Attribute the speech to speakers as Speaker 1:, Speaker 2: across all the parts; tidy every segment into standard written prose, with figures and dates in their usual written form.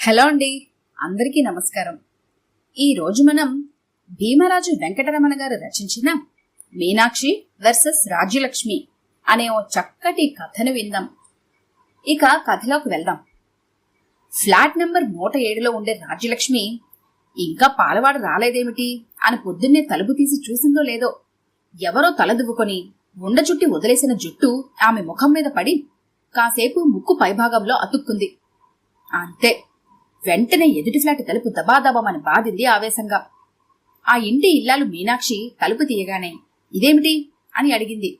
Speaker 1: Hello అండి, అందరికీ నమస్కారం. ఈరోజు మనం భీమరాజు వెంకటరమణ గారు రచించిన మీనాక్షి వర్సెస్ రాజ్యలక్ష్మి అనే ఓ చక్కటి కథను విందాం. ఇక కథలోకి వెళ్దాం. ఫ్లాట్ నెంబర్ 107లో ఉండే రాజ్యలక్ష్మి ఇంకా పాలవాడు రాలేదేమిటి అని పొద్దున్నే తలుపు తీసి చూసిందో లేదో ఎవరో తలదువ్వుకొని ఉండ చుట్టి వదిలేసిన జుట్టు ఆమె ముఖం మీద పడి కాసేపు ముక్కు పైభాగంలో అతుక్కుంది. అంతే, వెంటనే ఎదుటి ఫ్లాట్ తలుపు దబాదబామని బాధింది ఆవేశంగా. ఆ ఇంటి ఇల్లాలు మీనాక్షి తలుపు తీయగానే ఇదేమిటి అని అడిగింది.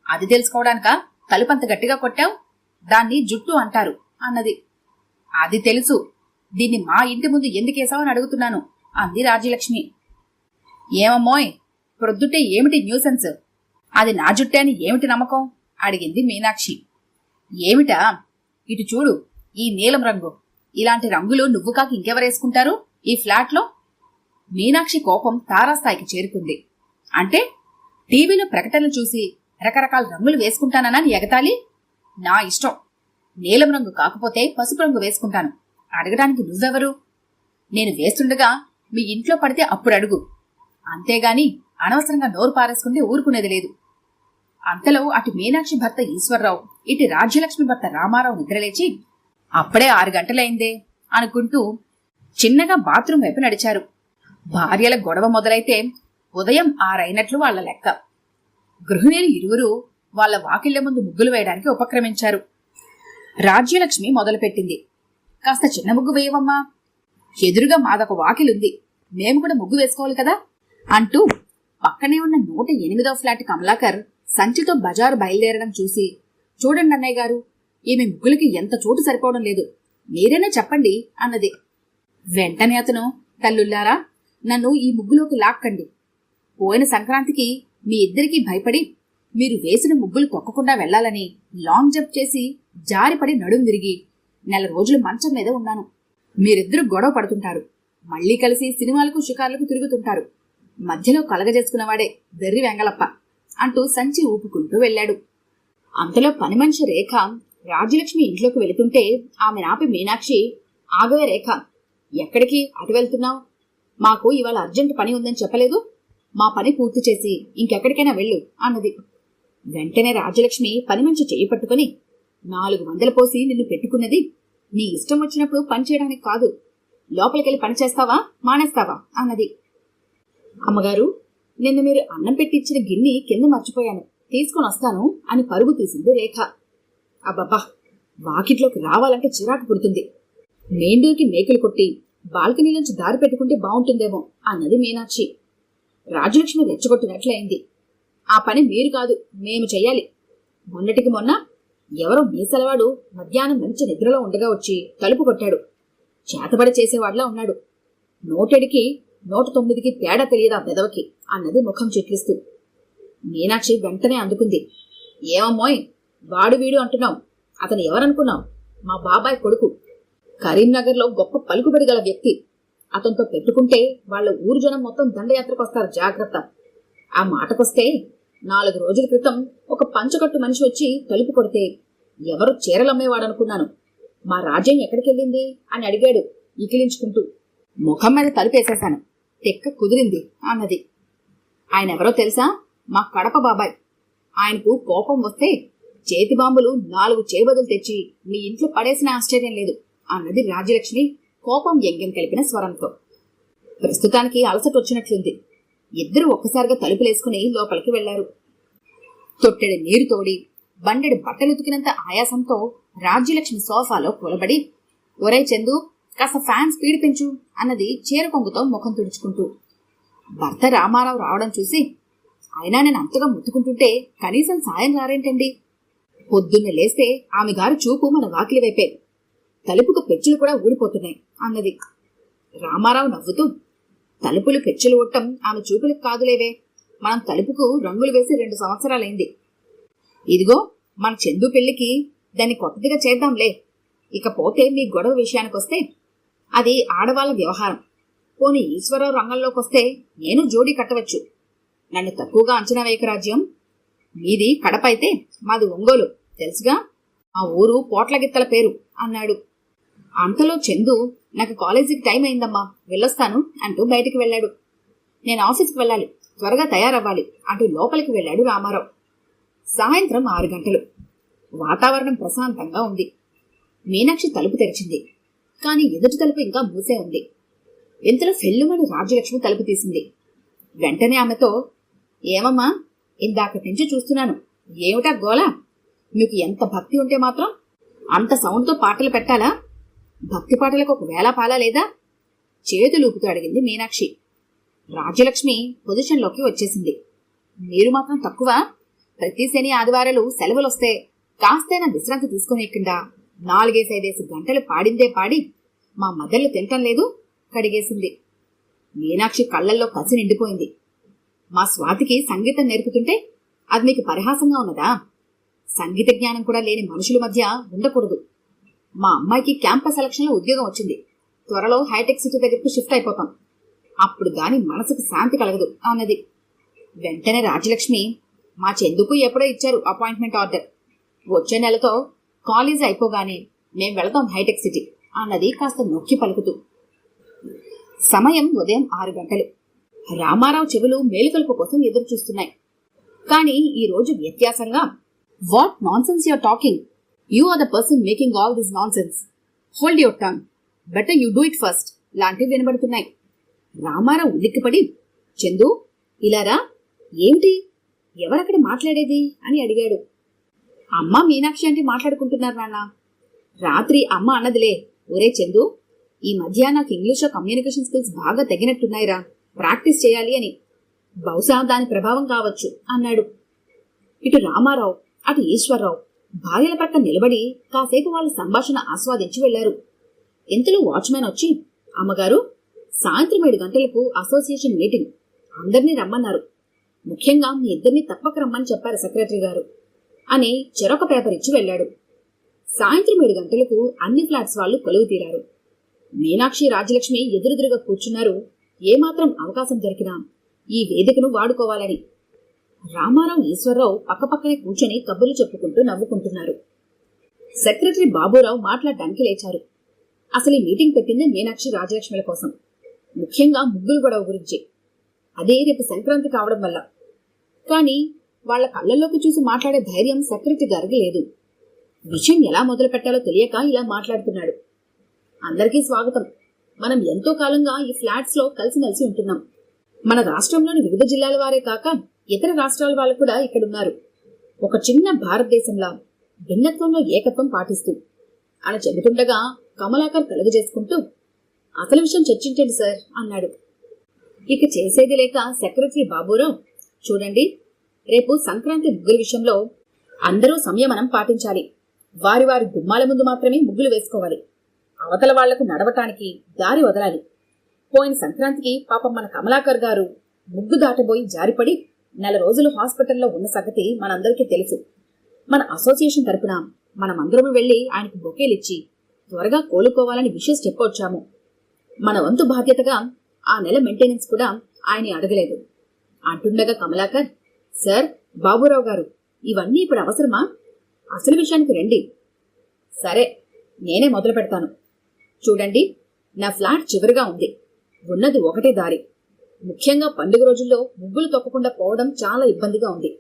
Speaker 1: అది తెలుసుకోవడానికా తలుపంత గట్టిగా కొట్టావు? దాన్ని జుట్టు అంటారు అన్నది. అది తెలుసు, దీన్ని మా ఇంటి ముందు ఎందుకేసావని అడుగుతున్నాను అంది రాజ్యలక్ష్మి. ఏమమ్మోయ్, ప్రొద్దుటే ఏమిటి న్యూసెన్స్? అది నా జుట్టే అని ఏమిటి నమ్మకం అడిగింది మీనాక్షి. ఏమిటా? ఇటు చూడు, ఈ నీలం రంగు. ఇలాంటి రంగులు నువ్వు కాక ఇంకెవరేసుకుంటారు ఈ ఫ్లాట్లో? మీనాక్షి కోపం తారాస్థాయికి చేరుకుంది. అంటే టీవీలో ప్రకటనలు చూసి రకరకాల రంగులు వేసుకుంటానని ఎగతాళి? నా ఇష్టం. నీలం రంగు కాకపోతే పసుపు రంగు వేసుకుంటాను. అడగడానికి నువ్వెవరు? నేను వేస్తుండగా మీ ఇంట్లో పడితే అప్పుడు అడుగు, అంతేగాని అనవసరంగా నోరు పారేసుకుంటే ఊరుకునేది లేదు. అంతలో అటు మీనాక్షి భర్త ఈశ్వరరావు, ఇటు రాజ్యలక్ష్మి భర్త రామారావు నిద్రలేచి అప్పుడే 6 గంటలైందే అనుకుంటూ చిన్నగా బాత్రూం వైపు నడిచారు. భార్యల గొడవ మొదలైతే ఉదయం 6 అయినట్లు వాళ్ల లెక్క. గృహిణులు ఇరువురు వాళ్ల వాకిళ్ల ముందు ముగ్గులు వేయడానికి ఉపక్రమించారు. రాజ్యలక్ష్మి మొదలుపెట్టింది. కాస్త చిన్న ముగ్గు వేయవమ్మా, ఎదురుగా మాదొక వాకిలుంది, మేము కూడా ముగ్గు వేసుకోవాలి కదా అంటూ పక్కనే ఉన్న 108వ ఫ్లాట్ కమలాకర్ సంచితో బజారు బయలుదేరడం చూసి, చూడండి అన్నయ్య గారు, ఈమె ముగ్గులకి ఎంత చోటు సరిపోవడం లేదు, మీరేనే చెప్పండి అన్నది. వెంటనే అతను, తల్లుల్లారా, నన్ను ఈ ముగ్గులోకి లాక్కండి. పోయిన సంక్రాంతికి మీ ఇద్దరికీ భయపడి మీరు వేసిన ముగ్గులు తొక్కకుండా వెళ్లాలని లాంగ్ జంప్ చేసి జారిపడి నడుం విరిగి 4 రోజులు మంచం మీద ఉన్నాను. మీరిద్దరూ గొడవ పడుతుంటారు, మళ్లీ కలిసి సినిమాలకు షికార్లకు తిరుగుతుంటారు. మధ్యలో కలగజేసుకున్నవాడే వెర్రి వెంగళప్ప అంటూ సంచి ఊపుకుంటూ వెళ్లాడు. అంతలో పని మనిషి రేఖ రాజ్యలక్ష్మి ఇంట్లోకి వెళుతుంటే ఆమె నాపి మీనాక్షి, ఆగవే రేఖ, ఎక్కడికి అటు వెళ్తున్నావు? మాకు ఇవాళ అర్జెంట్ పని ఉందని చెప్పలేదు? మా పని పూర్తి చేసి ఇంకెక్కడికైనా వెళ్ళు అన్నది. వెంటనే రాజ్యలక్ష్మి పని మనిషి చేయి పట్టుకుని, 400 పోసి నిన్ను పెట్టుకున్నది నీ ఇష్టం వచ్చినప్పుడు పని చేయడానికి కాదు, లోపలికెళ్ళి పని చేస్తావా మానేస్తావా అన్నది. అమ్మగారు, నిన్న మీరు అన్నం పెట్టించిన గిన్నె కింద మర్చిపోయాను, తీసుకొని వస్తాను అని పరుగు తీసింది రేఖ. అబ్బబ్బా, వాకిట్లోకి రావాలంటే చిరాకు పుడుతుంది. మేండూరికి మేకులు కొట్టి బాల్కనీలోంచి దారి పెట్టుకుంటే బాగుంటుందేమో అన్నది మీనాక్షి. రాజ్యలక్ష్మి రెచ్చగొట్టినట్లయింది. ఆ పని మీరు కాదు, మేము చెయ్యాలి. మొన్నటికి మొన్న ఎవరో మీసలవాడు మధ్యాహ్నం మంచి నిద్రలో ఉండగా వచ్చి తలుపు కొట్టాడు. చేతబడి చేసేవాడిలా ఉన్నాడు. 107కి 109కి తేడా తెలియదా పెదవకి అన్నది ముఖం చిట్లిస్తూ. మీనాక్షి వెంటనే అందుకుంది. ఏమమ్మోయ్, వాడు వీడు అంటున్నావు? అతను ఎవరనుకున్నావు? మా బాబాయ్ కొడుకు, కరీంనగర్లో గొప్ప పలుకుబడి గల వ్యక్తి. అతనితో పెట్టుకుంటే వాళ్ల ఊరు జనం మొత్తం దండయాత్రకు వస్తారు, జాగ్రత్త. ఆ మాటకొస్తే 4 రోజుల క్రితం ఒక పంచకట్టు మనిషి వచ్చి తలుపు కొడితే ఎవరు చీరలమ్మేవాడనుకున్నాను. మా రాజ్యం ఎక్కడికెళ్ళింది అని అడిగాడు ఇకిలించుకుంటూ. ముఖం మీద తలుపేసేశాను, తెక్క కుదిరింది అన్నది. ఆయనెవరో తెలుసా? మా కడప బాబాయ్. ఆయనకు కోపం వస్తే చేతి బాంబులు 4 చేబదులు తెచ్చి మీ ఇంట్లో పడేసిన ఆశ్చర్యం లేదు అన్నది రాజ్యలక్ష్మి కోపం వ్యంగ్యం కలిపిన స్వరంతో. ప్రస్తుతానికి అలసటొచ్చినట్లుంది. ఇద్దరు ఒక్కసారిగా తలుపులేసుకుని లోపలికి వెళ్లారు. తొట్టెడి నీరు తోడి బండెడు బట్టలుతికినంత ఆయాసంతో రాజ్యలక్ష్మి సోఫాలో కూలబడి, ఒరే చందు, కాస్త ఫ్యాన్ స్పీడ్ పెంచు అన్నది చీర కొంగుతో ముఖం తుడుచుకుంటూ. భర్త రామారావు రావడం చూసి, అయినా నేను అంతగా ముట్టుకుంటుంటే కనీసం సాయం రారేంటండి? పొద్దున్నే లేస్తే ఆమె గారు చూపు మన వాకిలి వైపే, తలుపుకు పెచ్చులు కూడా ఊడిపోతున్నాయి అన్నది. రామారావు నవ్వుతూ, తలుపులు పెచ్చులు ఉట్టం ఆమె చూపులకు కాదులేవే, మనం తలుపుకు రంగులు వేసి 2 సంవత్సరాలైంది. ఇదిగో మన చందు పెళ్లికి దాన్ని కొత్తదిగా చేద్దాంలే. ఇకపోతే మీ గొడవ విషయానికొస్తే అది ఆడవాళ్ల వ్యవహారం. పోనీ ఈశ్వరరావు రంగంలోకొస్తే నేను జోడీ కట్టవచ్చు. నన్ను తక్కువగా అంచనా వేయక రాజ్యం. మీది కడప అయితే మాది ఒంగోలు, తెలుసుగా? ఆ ఊరు పోట్లగిత్తల పేరు అన్నాడు. అంతలో చందు, నాకు కాలేజీకి టైం అయిందమ్మా, వెళ్ళొస్తాను అంటూ బయటికి వెళ్ళాడు. నేను ఆఫీస్కి వెళ్ళాలి, త్వరగా తయారవ్వాలి అంటూ లోపలికి వెళ్ళాడు రామారావు. సాయంత్రం 6 గంటలు. వాతావరణం ప్రశాంతంగా ఉంది. మీనాక్షి తలుపు తెరిచింది. కాని ఎదుటి తలుపు ఇంకా మూసే ఉంది. ఇంతలో ఫెల్లుమని రాజ్యలక్ష్మి తలుపు తీసింది. వెంటనే ఆమెతో, ఏమమ్మా, ఇందాకటి నుంచి చూస్తున్నాను, ఏమిటా గోల? మీకు ఎంత భక్తి ఉంటే మాత్రం అంత సౌండ్తో పాటలు పెట్టాలా? భక్తి పాటలకు ఒక వేళ పాలా లేదా? చేతులూపుతూ అడిగింది మీనాక్షి. రాజ్యలక్ష్మి పొజిషన్లోకి వచ్చేసింది. మీరు మాత్రం తక్కువ? ప్రతి శని ఆదివారాలు సెలవులొస్తే కాస్తైనా విశ్రాంతి తీసుకునేకుండా 4-5 గంటలు పాడిందే పాడి మా మదర్లు తినటం లేదు కడిగేసింది. మీనాక్షి కళ్లల్లో కసి నిండిపోయింది. మా స్వాతికి సంగీతం నేర్పుతుంటే అది మీకు పరిహాసంగా ఉన్నదా? సంగీత జ్ఞానం కూడా లేని మనుషుల మధ్య ఉండకూడదు. మా అమ్మాయికి క్యాంపస్ సెలక్షన్లో ఉద్యోగం వచ్చింది. త్వరలో హైటెక్ సిటీ దగ్గరకు షిఫ్ట్ అయిపోతాం. అప్పుడు గాని మనసుకు శాంతి కలగదు అన్నది. వెంటనే రాజ్యలక్ష్మి, మా చందుకు ఎప్పుడో ఇచ్చారు అపాయింట్మెంట్ ఆర్డర్. వచ్చే నెలతో కాలేజీ అయిపోగానే మేం వెళతాం హైటెక్ సిటీ అన్నది కాస్త నొక్కి పలుకుతూ. సమయం ఉదయం 6 గంటలు. రామారావు చెవులు మేలుకొలుపు కోసం ఎదురు చూస్తున్నాయి. కానీ ఈ రోజు వ్యత్యాసంగా, what nonsense you are talking? You are the person making all this nonsense. Hold your tongue. Better you do it first లాంటివి వినబడుతున్నాయి. రామారావు ఉలిక్కిపడి, చందు ఇలారా, ఏమిటి, ఎవరక్కడ మాట్లాడేది అని అడిగాడు. అమ్మ మీనాక్షి అంటే మాట్లాడుకుంటున్నారు నాన్న. రాత్రి అమ్మ అన్నదిలే, ఒరే చందు, ఈ మధ్య నాకు ఇంగ్లీష్లో కమ్యూనికేషన్ స్కిల్స్ బాగా తగినట్టున్నాయిరా, ప్రాక్టీస్ చేయాలి అని. బహుశా దాని ప్రభావం కావచ్చు అన్నాడు. ఇటు రామారావు అటు ఈశ్వర్రావు భార్యల పక్క నిలబడి కాసేపు వాళ్ళ సంభాషణ ఆస్వాదించి వెళ్లారు. ఇంతలో వాచ్మెన్ వచ్చి, అమ్మగారు, సాయంత్రం 7 గంటలకు అసోసియేషన్ మీటింగ్, అందరినీ రమ్మన్నారు. ముఖ్యంగా మీ ఇద్దరిని తప్పక రమ్మని చెప్పారు సెక్రటరీ గారు అని చెరొక పేపర్ ఇచ్చి వెళ్లాడు. సాయంత్రం 7 గంటలకు అన్ని ఫ్లాట్స్ వాళ్ళు కొలువు తీరారు. మీనాక్షి రాజ్యలక్ష్మి ఎదురెదురుగా కూర్చున్నారు. ఏమాత్రం అవకాశం దొరికినా ఈ వేదికను వాడుకోవాలని. రామారావు ఈశ్వర్రావు పక్కపక్కనే కూర్చొని కబుర్లు చెప్పుకుంటూ నవ్వుకుంటున్నారు. సెక్రటరీ బాబురావు మాట్లాడడానికి లేచారు. అసలు ఈ మీటింగ్ పెట్టింది మీనాక్షి రాజ్యలక్ష్మిల కోసం, ముఖ్యంగా ముగ్గులు గొడవ గురించి. అదే రేపు సంక్రాంతి కావడం వల్ల. కానీ వాళ్ల కళ్ళల్లోకి చూసి మాట్లాడే ధైర్యం సెక్రటరీ గారికి లేదు. విషయం ఎలా మొదలు పెట్టాలో తెలియక ఇలా మాట్లాడుతున్నాడు. అందరికీ స్వాగతం. మనం ఎంతో కాలంగా ఈ ఫ్లాట్స్ లో కలిసిమెలిసి ఉంటున్నాం. మన రాష్ట్రంలోని వివిధ జిల్లాల వారే కాక ఇతర రాష్ట్రాల వాళ్ళు కూడా ఇక్కడున్నారు. ఒక చిన్న భారతదేశంలా భిన్నత్వంలో ఏకత్వం పాటిస్తూ అని చెబుతుండగా కమలాకర్ కలుగజేసుకుంటూ, అసలు విషయం చర్చించండి సార్ అన్నాడు. ఇక చేసేది లేక సెక్రటరీ బాబురావు, చూడండి, రేపు సంక్రాంతి ముగ్గుల విషయంలో అందరూ సంయమనం పాటించాలి. వారి వారి గుమ్మాల ముందు మాత్రమే ముగ్గులు వేసుకోవాలి. అవతల వాళ్లకు నడవటానికి దారి వదలాలి. పోయిన సంక్రాంతికి పాపం మన కమలాకర్ గారు ముగ్గు దాటబోయి జారిపడి 4 రోజులు హాస్పిటల్లో ఉన్న సంగతి మనందరికీ తెలుసు. మన అసోసియేషన్ తరపున మనమందరము వెళ్లి ఆయనకు బొకేలిచ్చి త్వరగా కోలుకోవాలని విషెస్ చెప్పొచ్చాము. మన వంతు బాధ్యతగా ఆ నెల మెయింటెనెన్స్ కూడా ఆయన్ని అడగలేదు అంటుండగా కమలాకర్, సార్, బాబురావు గారు, ఇవన్నీ ఇప్పుడు అవసరమా? అసలు విషయానికి రండి. సరే, నేనే మొదలు పెడతాను. చూడండి, నా ఫ్లాట్ చివరిగా ఉంది. ఉన్నది ఒకటే దారి. ముఖ్యంగా పండుగ రోజుల్లో ముగ్గులు తొక్కకుండా పోవడం చాలా ఇబ్బందిగా ఉంది.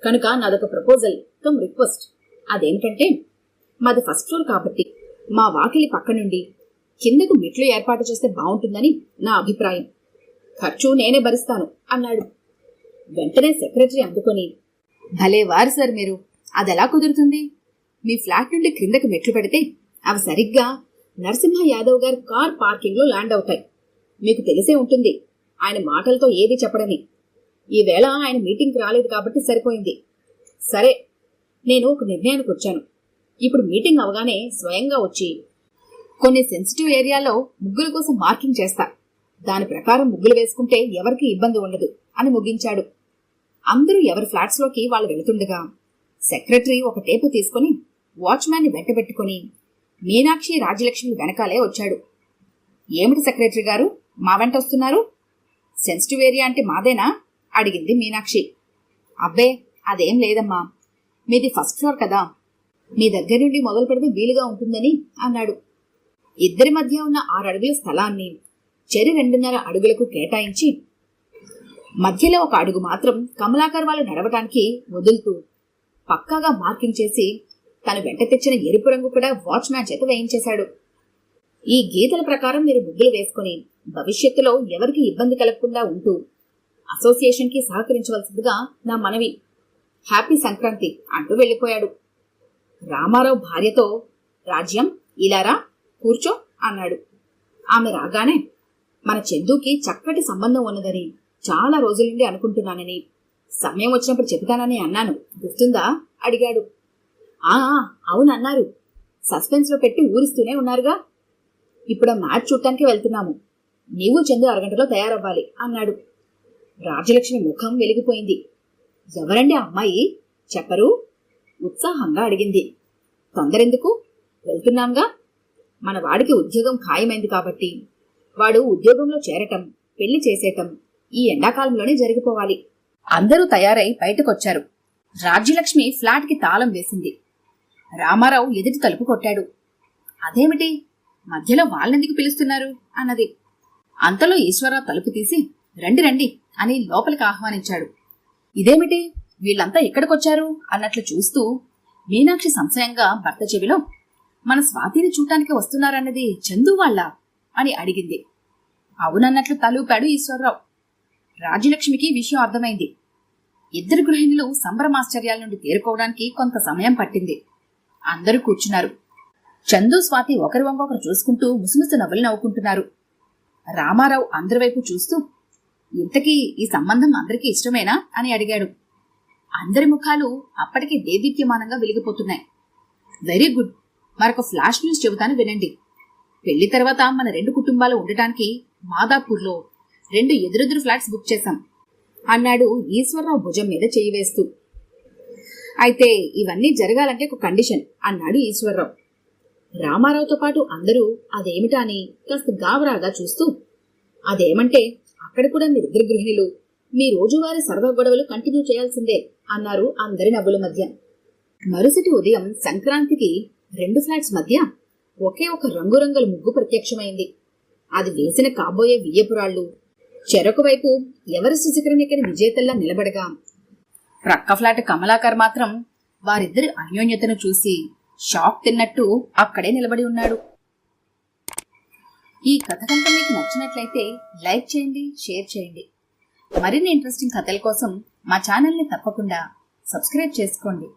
Speaker 1: కనుక నాదొక ప్రపోజల్ కమ్ రిక్వెస్ట్. అదేంటంటే, మాది ఫస్ట్ ఫ్లోర్ కాబట్టి మా వాకిలి పక్క నుండి కిందకు మెట్లు ఏర్పాటు చేస్తే బాగుంటుందని నా అభిప్రాయం. ఖర్చు నేనే భరిస్తాను అన్నాడు. వెంటనే సెక్రటరీ అందుకొని, భలే వారు సార్ మీరు, అదెలా కుదురుతుంది? మీ ఫ్లాట్ నుండి క్రిందకు మెట్లు పెడితే అవి సరిగ్గా నరసింహ యాదవ్ గారి కార్ పార్కింగ్ లో ల్యాండ్ అవుతాయి. మీకు తెలిసే ఉంటుంది ఆయన మాటలతో ఏది చెప్పడని. ఈవేళ ఆయన మీటింగ్కి రాలేదు కాబట్టి సరిపోయింది. సరే, నేను ఒక నిర్ణయానికి వచ్చాను. ఇప్పుడు మీటింగ్ అవగానే స్వయంగా వచ్చి కొన్ని సెన్సిటివ్ ఏరియాలో ముగ్గుల కోసం మార్కింగ్ చేస్తా. దాని ప్రకారం ముగ్గులు వేసుకుంటే ఎవరికీ ఇబ్బంది ఉండదు అని ముగించాడు. అందరూ ఎవరి ఫ్లాట్స్లోకి వాళ్ళు వెళుతుండగా సెక్రటరీ ఒక టేపు తీసుకుని వాచ్మ్యాన్ని వెంటబెట్టుకుని మీనాక్షి రాజ్యలక్ష్మి వెనకాలే వచ్చాడు. ఏమిటి సెక్రటరీ గారు, మా వెంట వస్తున్నారు? సెన్సిటివ్ ఏరియా అంటే మాదేనా అడిగింది మీనాక్షి. అబ్బే, అదేం లేదమ్మా, మీది ఫస్ట్ ఫ్లోర్ కదా, మీ దగ్గర నుండి మొదలు పెడితే వీలుగా ఉంటుందని అన్నాడు. ఇద్దరి మధ్య ఉన్న 6 అడుగుల స్థలాన్ని చెరి 2.5 అడుగులకు కేటాయించి మధ్యలో 1 అడుగు మాత్రం కమలాకర్ వాళ్ళు నడవటానికి వదులుతూ పక్కాగా మార్కింగ్ చేసి తను వెంట తెచ్చిన ఎరుపు రంగు కూడా వాచ్మ్యాన్ చేత వేయించేశాడు. ఈ గీతల ప్రకారం మీరు ముగ్గులు వేసుకుని భవిష్యత్తులో ఎవరికి ఇబ్బంది కలగకుండా ఉంటూ అసోసియేషన్కి సహకరించవలసిందిగా నా మనవి. హ్యాపీ సంక్రాంతి అంటూ వెళ్ళిపోయాడు. రామారావు భార్యతో, రాజ్యం ఇలారా కూర్చో అన్నాడు. ఆమె రాగానే, మన చందుకి చక్కటి సంబంధం ఉన్నదని చాలా రోజుల నుండి అనుకుంటున్నానని, సమయం వచ్చినప్పుడు చెబుతానని అన్నాను, గుర్తుందా అడిగాడు. అవునన్నారు. సస్పెన్స్ లో పెట్టి ఊరిస్తూనే ఉన్నారుగా. ఇప్పుడు మ్యాచ్ చూడటానికి వెళ్తున్నాము. నీవు చందు అరగంటలో తయారవ్వాలి అన్నాడు. రాజ్యలక్ష్మి ముఖం వెలిగిపోయింది. ఎవరండి ఆ అమ్మాయి చెప్పరు? ఉత్సాహంగా అడిగింది. తొందరెందుకు? వెళ్తున్నాంగా. మన వాడికి ఉద్యోగం ఖాయమైంది కాబట్టి వాడు ఉద్యోగంలో చేరటం, పెళ్లి చేసేయటం ఈ ఎండాకాలంలోనే జరిగిపోవాలి. అందరూ తయారై బయటకొచ్చారు. రాజ్యలక్ష్మి ఫ్లాట్కి తాళం వేసింది. రామారావు ఎదుటి తలుపు కొట్టాడు. అదేమిటి, మధ్యలో వాళ్ళెందుకు పిలుస్తున్నారు అన్నది. అంతలో ఈశ్వరరావు తలుపు తీసి రండి రండి అని లోపలికి ఆహ్వానించాడు. ఇదేమిటి, వీళ్ళంతా ఎక్కడికొచ్చారు అన్నట్లు చూస్తూ మీనాక్షి సంశయంగా భర్త చెవిలో, మన స్వాతిని చూడటానికి వస్తున్నారన్నది చందు వాళ్ళ అని అడిగింది. అవునన్నట్లు తలూపాడు ఈశ్వరరావు. రాజ్యలక్ష్మికి విషయం అర్థమైంది. ఇద్దరు గృహిణులు సంభ్రమాశ్చర్యాల నుండి తేరుకోవడానికి కొంత సమయం పట్టింది. అందరూ కూర్చున్నారు. చందు, స్వాతి ఒకరి వంకొకరు చూసుకుంటూ ముసుముసు నవ్వులు నవ్వుకుంటున్నారు. రామారావు అందరి వైపు చూస్తూ, ఇంతకీ ఈ సంబంధం అందరికీ ఇష్టమేనా అని అడిగాడు. అందరి ముఖాలు అప్పటికే దేదీప్యమానంగా వెలిగిపోతున్నాయి. వెరీ గుడ్, మరొక ఫ్లాష్ న్యూస్ చెబుతాను వినండి. పెళ్లి తర్వాత మన 2 కుటుంబాలు ఉండటానికి మాదాపూర్లో 2 ఎదురెదురు ఫ్లాట్స్ బుక్ చేశాం అన్నాడు ఈశ్వరరావు భుజం మీద చేయి వేస్తూ. అయితే ఇవన్నీ జరగాలంటే ఒక కండిషన్ అన్నాడు ఈశ్వరరావు. రామారావుతో పాటు అందరూ అదేమిటా అని కాస్త గావరాగా చూస్తూ, అదేమంటే అక్కడ కూడా మీరిద్దరు గృహిణులు మీ రోజువారీ సరదా గొడవలు కంటిన్యూ చేయాల్సిందే అన్నారు అందరి నవ్వుల మధ్య. మరుసటి ఉదయం సంక్రాంతికి 2 ఫ్లాట్స్ మధ్య ఒకే ఒక రంగురంగుల ముగ్గు ప్రత్యక్షమైంది. అది వేసిన కాబోయే వియ్యపురాళ్లు చెరొక వైపు ఎవరెస్ట్ శిఖరం ఎక్కిన విజేతల్లా నిలబడగా, ప్రక్క ఫ్లాట్ కమలాకర్ మాత్రం వారిద్దరి అన్యోన్యతను చూసి షాక్ తిన్నట్టు అక్కడే నిలబడి ఉన్నాడు. ఈ కథ కనుక మీకు నచ్చినట్లయితే లైక్ చేయండి, షేర్ చేయండి. మరిన్ని ఇంట్రెస్టింగ్ కథల కోసం మా ఛానల్ని తప్పకుండా సబ్స్క్రైబ్ చేసుకోండి.